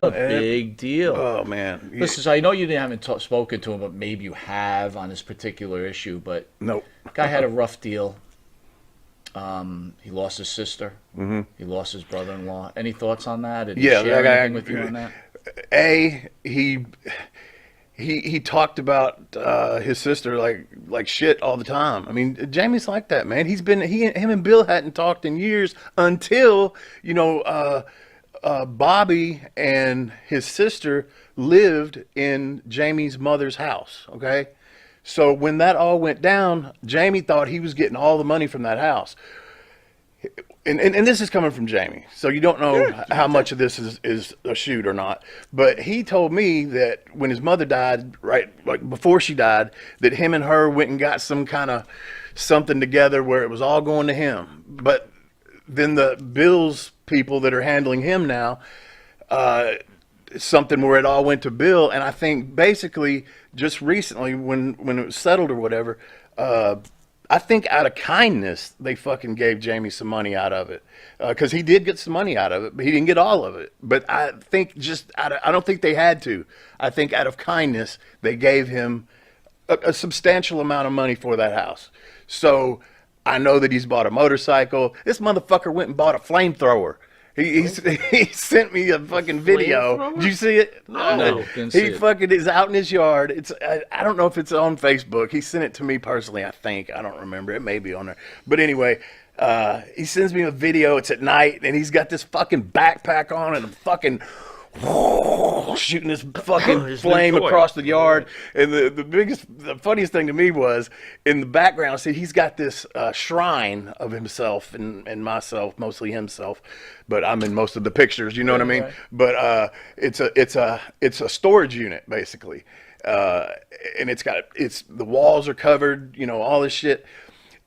A big deal. Oh man. Listen, so I know you haven't spoken to him, but maybe you have on this particular issue. But Nope. guy had a rough deal. He lost his sister. Mm-hmm. He lost his brother-in-law. Any thoughts on that? Did he Yeah, share that guy, anything with you on that? He talked about his sister like shit all the time. I mean, Jamie's like that, man. Him and Bill hadn't talked in years until Bobby and his sister lived in Jamie's mother's house. Okay, so when that all went down, Jamie thought he was getting all the money from that house. And this is coming from Jamie, so you don't know how much of this is a shoot or not. But he told me that when his mother died, right, like before she died, that him and her went and got some kind of something together where it was all going to him. But then the Bill's people that are handling him now, something where it all went to Bill. And I think basically just recently when it was settled or whatever, I think out of kindness, they fucking gave Jamie some money out of it. Because he did get some money out of it, but he didn't get all of it. But I think I don't think they had to. I think out of kindness, they gave him a substantial amount of money for that house. So I know that he's bought a motorcycle. This motherfucker went and bought a flamethrower. He sent me a fucking video. Did you see it? No, didn't see it. Fucking is out in his yard. I don't know if it's on Facebook. He sent it to me personally, I think. I don't remember. It may be on there. But anyway, he sends me a video. It's at night, and he's got this fucking backpack on and a fucking shooting this fucking flame across the yard. And the funniest thing to me was in the background, see, he's got this shrine of himself and myself, mostly himself, but I'm in most of the pictures, you know what I mean? Right. But it's a storage unit basically. And the walls are covered, all this shit.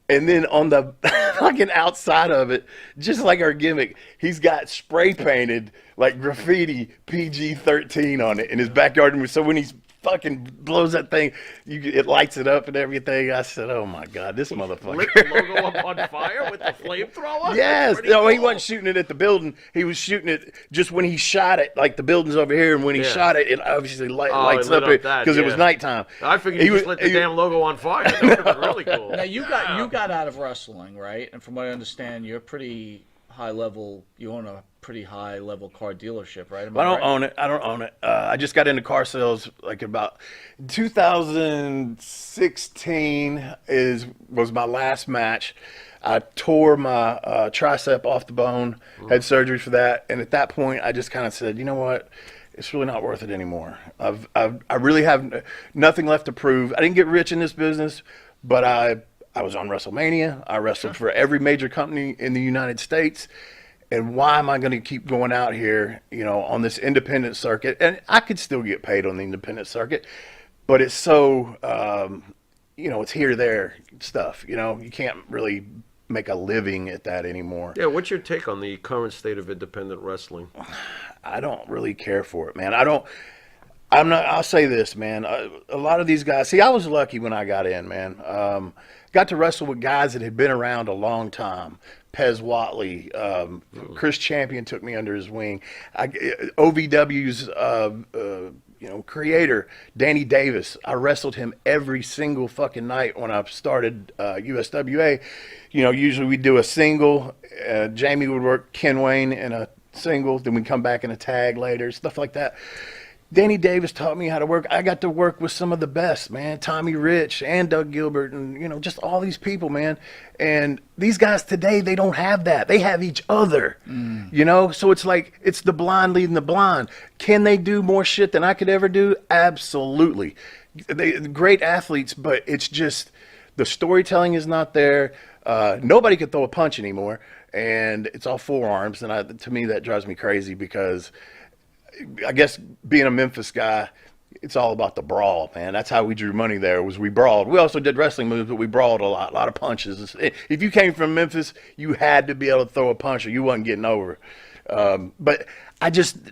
And then on the fucking outside of it, just like our gimmick, he's got spray painted like graffiti PG-13 on it in his backyard. So when he's fucking blows that thing, it lights it up and everything. I said, "Oh my god, this motherfucker!" Lit the logo up on fire with the flamethrower. Yes, cool. He wasn't shooting it at the building. He was shooting it just when he shot it. Like the building's over here, and when he shot it, it obviously lights up because it was nighttime. I figured he just lit the damn logo on fire. That would have been really cool. Now you got out of wrestling, right? And from what I understand, you're pretty high level. You own a pretty high level car dealership, right? I don't own it. I just got into car sales like about 2016 was my last match. I tore my tricep off the bone, had surgery for that, and at that point I just kind of said, you know what? It's really not worth it anymore. I really have nothing left to prove. I didn't get rich in this business, but I was on WrestleMania. I wrestled for every major company in the United States. And why am I going to keep going out here, on this independent circuit? And I could still get paid on the independent circuit, but it's so, it's here, there stuff. You can't really make a living at that anymore. Yeah, what's your take on the current state of independent wrestling? I don't really care for it, man. I'll say this, man. A lot of these guys, see, I was lucky when I got in, man. Got to wrestle with guys that had been around a long time. Pez Watley, Chris Champion took me under his wing. OVW's creator, Danny Davis. I wrestled him every single fucking night when I started USWA. Usually we do a single. Jamie would work Ken Wayne in a single, then we'd come back in a tag later, stuff like that. Danny Davis taught me how to work. I got to work with some of the best, man. Tommy Rich and Doug Gilbert and, just all these people, man. And these guys today, they don't have that. They have each other, So it's like, it's the blind leading the blind. Can they do more shit than I could ever do? Absolutely. They're great athletes, but it's just the storytelling is not there. Nobody can throw a punch anymore. And it's all forearms. And to me, that drives me crazy because I guess being a Memphis guy, it's all about the brawl, man. That's how we drew money there, was we brawled. We also did wrestling moves, but we brawled a lot of punches. If you came from Memphis, you had to be able to throw a punch or you wasn't getting over. But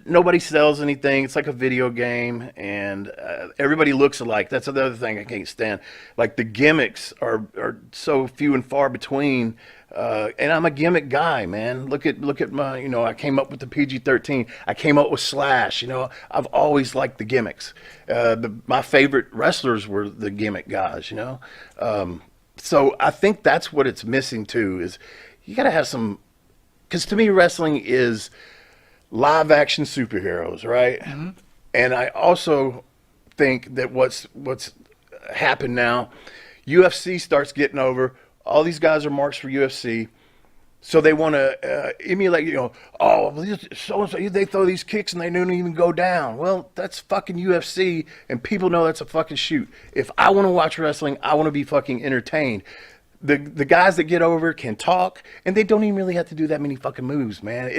nobody sells anything. It's like a video game, and everybody looks alike. That's the other thing I can't stand. Like the gimmicks are so few and far between. And I'm a gimmick guy, man. Look at my, I came up with the PG-13. I came up with Slash. I've always liked the gimmicks. My favorite wrestlers were the gimmick guys. So I think that's what it's missing too. Is you got to have some, because to me wrestling is live action superheroes, right? Mm-hmm. And I also think that what's happened now, UFC starts getting over. All these guys are marks for UFC, so they want to emulate. So-and-so, they throw these kicks and they don't even go down. Well, that's fucking UFC, and people know that's a fucking shoot. If I want to watch wrestling, I want to be fucking entertained. The guys that get over can talk, and they don't even really have to do that many fucking moves, man.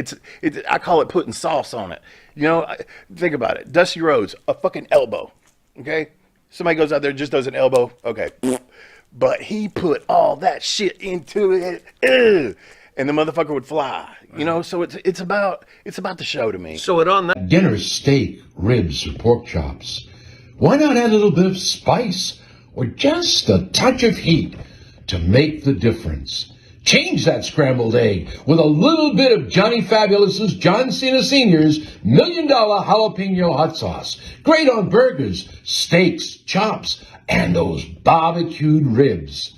I call it putting sauce on it. Think about it. Dusty Rhodes, a fucking elbow, okay? Somebody goes out there, just does an elbow, okay. But he put all that shit into it, and the motherfucker would fly. So it's about the show to me. So on that Dinner, steak, ribs, or pork chops. Why not add a little bit of spice or just a touch of heat to make the difference? Change that scrambled egg with a little bit of Johnny Fabulous's John Cena Sr.'s $1 Million Jalapeno Hot Sauce. Great on burgers, steaks, chops, and those barbecued ribs.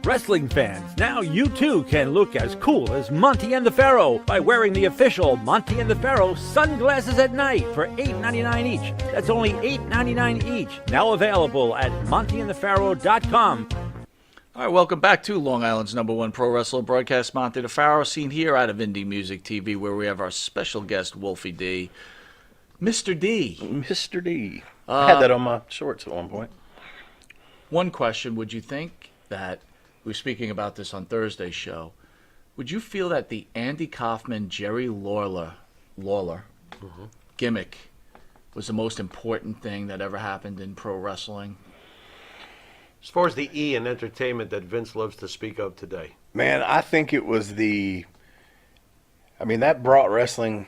Wrestling fans, now you too can look as cool as Monty and the Pharaoh by wearing the official Monty and the Pharaoh sunglasses at night for $8.99 each. That's only $8.99 each. Now available at montyandthepharaoh.com. All right, welcome back to Long Island's #1 pro wrestler broadcast, Monty the Pharaoh, seen here out of Indie Music TV, where we have our special guest, Woflie D. Mr. D. Mr. D. I had that on my shorts at one point. One question, would you think that, we were speaking about this on Thursday's show, would you feel that the Andy Kaufman, Jerry Lawler gimmick was the most important thing that ever happened in pro wrestling? as far as the E in entertainment that Vince loves to speak of today. Man, I think it was that brought wrestling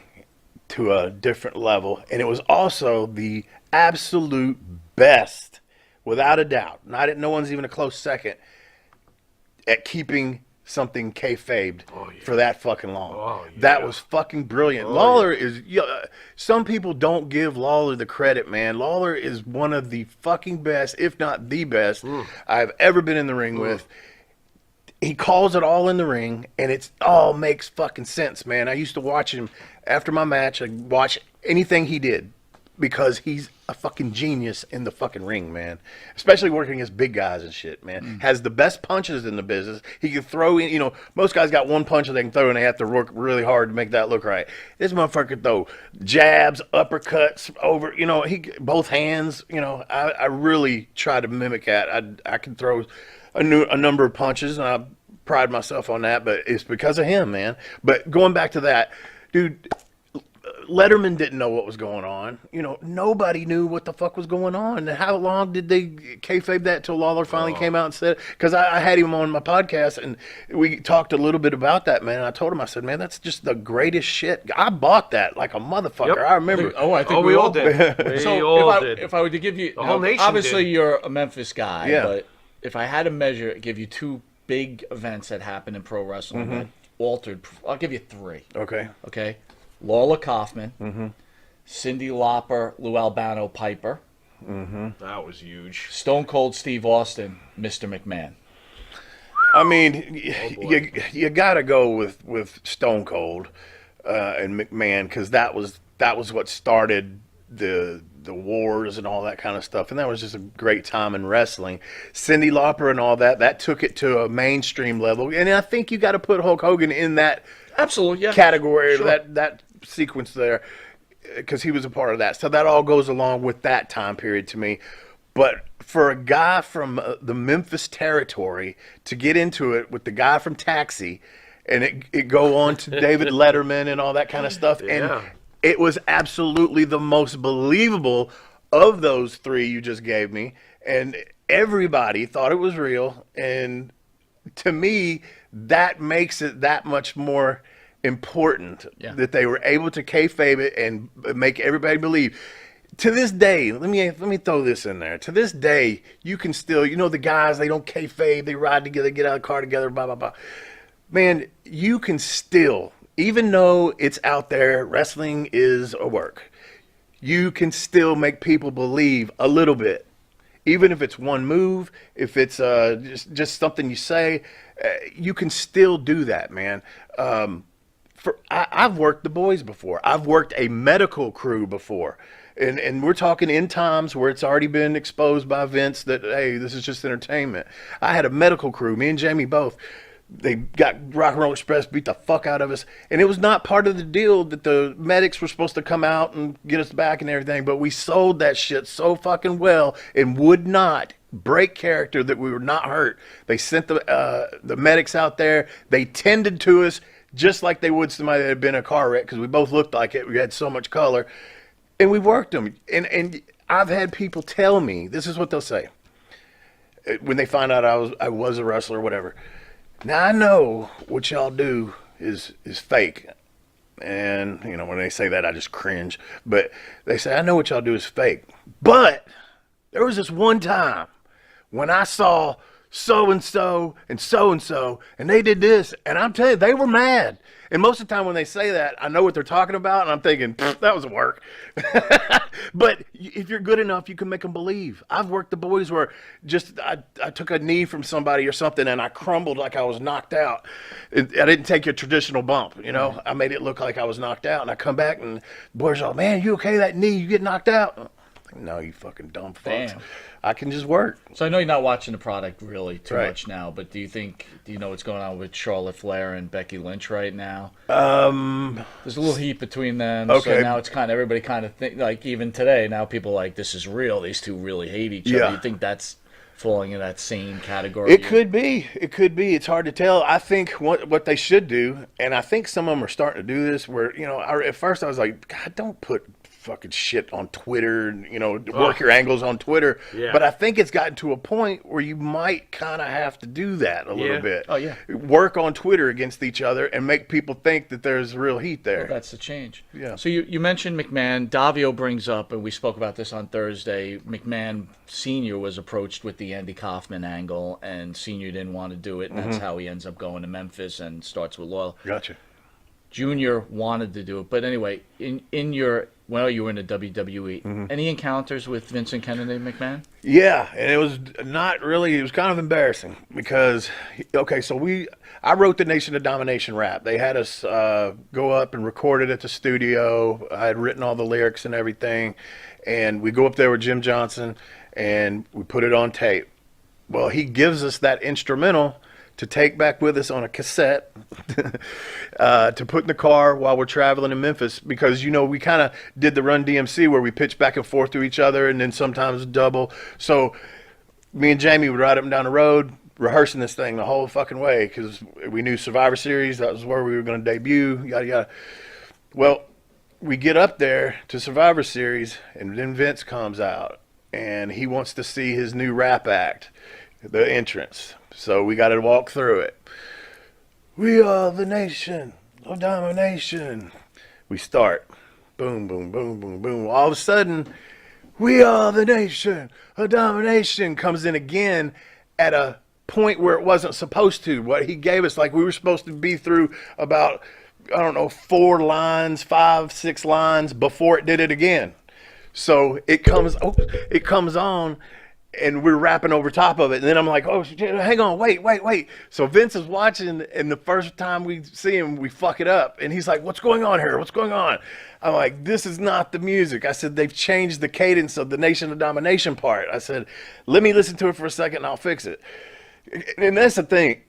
to a different level, and it was also the absolute best, without a doubt. No one's even a close second at keeping something kayfabed for that fucking long. Oh, yeah. That was fucking brilliant. Lawler is, some people don't give Lawler the credit, man. Lawler is one of the fucking best, if not the best, I've ever been in the ring with. He calls it all in the ring, and it all makes fucking sense, man. I used to watch him after my match. I'd watch anything he did because he's a fucking genius in the fucking ring, man. Especially working against big guys and shit, man. Has the best punches in the business. He can throw in, most guys got one punch that they can throw, and they have to work really hard to make that look right. This motherfucker can throw jabs, uppercuts over, both hands. I really try to mimic that. I can throw a number of punches, and I pride myself on that, but it's because of him, man. But going back to that, dude, Letterman didn't know what was going on. Nobody knew what the fuck was going on. And how long did they kayfabe that till Lawler finally came out and said, because I had him on my podcast, and we talked a little bit about that, man. And I told him, I said, man, that's just the greatest shit. I bought that like a motherfucker. Yep. I remember. I think we all did. If I were to give you, the whole nation obviously did. You're a Memphis guy, Yeah. but if I had to give you two big events that happened in pro wrestling that altered, I'll give you three. Okay. Lawler Kaufman, Cyndi Lauper, Lou Albano Piper, That was huge. Stone Cold Steve Austin, Mr. McMahon. I mean, you got to go with Stone Cold and McMahon, because that was what started the wars and all that kind of stuff, and that was just a great time in wrestling. Cyndi Lauper and all that took it to a mainstream level, and I think you got to put Hulk Hogan in that category, Sure. that sequence there, because he was a part of that. So that all goes along with that time period to me. But for a guy from the Memphis territory to get into it with the guy from Taxi, and it go on to David Letterman and all that kind of stuff, and it was absolutely the most believable of those three you just gave me, and everybody thought it was real. And to me, that makes it that much more important that they were able to kayfabe it and make everybody believe. to this day, let me throw this in there. To this day, you can still, the guys, they don't kayfabe, they ride together, get out of the car together, blah, blah, blah. Man, you can still, even though it's out there, wrestling is a work, you can still make people believe a little bit. Even if it's one move, if it's just something you say, you can still do that, man. I've worked the boys before. I've worked a medical crew before. And we're talking in times where it's already been exposed by Vince that, hey, this is just entertainment. I had a medical crew, me and Jamie both. They got Rock and Roll Express, beat the fuck out of us. And it was not part of the deal that the medics were supposed to come out and get us back and everything. But we sold that shit so fucking well and would not break character that we were not hurt. They sent the medics out there. They tended to us just like they would somebody that had been in a car wreck because we both looked like it. We had so much color. And we worked them. And I've had people tell me, this is what they'll say when they find out I was a wrestler or whatever. Now, I know what y'all do is fake. And, when they say that, I just cringe. But they say, I know what y'all do is fake. But there was this one time when I saw so-and-so and so-and-so, and they did this. And I'm telling you, they were mad. And most of the time when they say that, I know what they're talking about, and I'm thinking, that was work. But if you're good enough, you can make them believe. I've worked the boys where I took a knee from somebody or something, and I crumbled like I was knocked out. I didn't take a traditional bump, I made it look like I was knocked out, and I come back, and the boys are like, man, you okay, that knee, you get knocked out? No, you fucking dumb fucks. Damn. I can just work. So I know you're not watching the product really too much now, but do you know what's going on with Charlotte Flair and Becky Lynch right now? There's a little heat between them. Okay. So now it's everybody think like even today, now people are like, this is real. These two really hate each other. You think that's falling in that same category? It could be. It's hard to tell. I think what they should do, and I think some of them are starting to do this where, at first I was like, God, don't put fucking shit on Twitter, work your angles on Twitter. Yeah. But I think it's gotten to a point where you might kind of have to do that a little bit. Oh, yeah. Work on Twitter against each other and make people think that there's real heat there. Well, that's the change. Yeah. So you mentioned McMahon. Davio brings up, and we spoke about this on Thursday, McMahon Sr. was approached with the Andy Kaufman angle, and Sr. didn't want to do it, and that's how he ends up going to Memphis and starts with Loyal. Gotcha. Junior wanted to do it. But anyway, you were in the WWE. Any encounters with Vincent Kennedy McMahon? Yeah, and it was not really, it was kind of embarrassing because, I wrote the Nation of Domination rap. They had us go up and record it at the studio. I had written all the lyrics and everything. And we go up there with Jim Johnson and we put it on tape. Well, he gives us that instrumental to take back with us on a cassette to put in the car while we're traveling in Memphis because, we kind of did the Run DMC where we pitched back and forth to each other and then sometimes double. So me and Jamie would ride up and down the road rehearsing this thing the whole fucking way because we knew Survivor Series, that was where we were going to debut, yada, yada. Well, we get up there to Survivor Series and then Vince comes out and he wants to see his new rap act, the entrance. So we got to walk through it. We are the nation of domination. We start. Boom, boom, boom, boom, boom. All of a sudden, we are the nation of domination comes in again at a point where it wasn't supposed to. What he gave us, like we were supposed to be through about, 4 lines, 5, 6 lines before it did it again. So it comes on. And we're rapping over top of it. And then I'm like, oh, hang on, wait. So Vince is watching, and the first time we see him, we fuck it up. And he's like, what's going on here? What's going on? I'm like, this is not the music. I said, they've changed the cadence of the Nation of Domination part. I said, let me listen to it for a second, and I'll fix it. And that's the thing.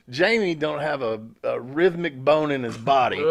Jamie don't have a rhythmic bone in his body.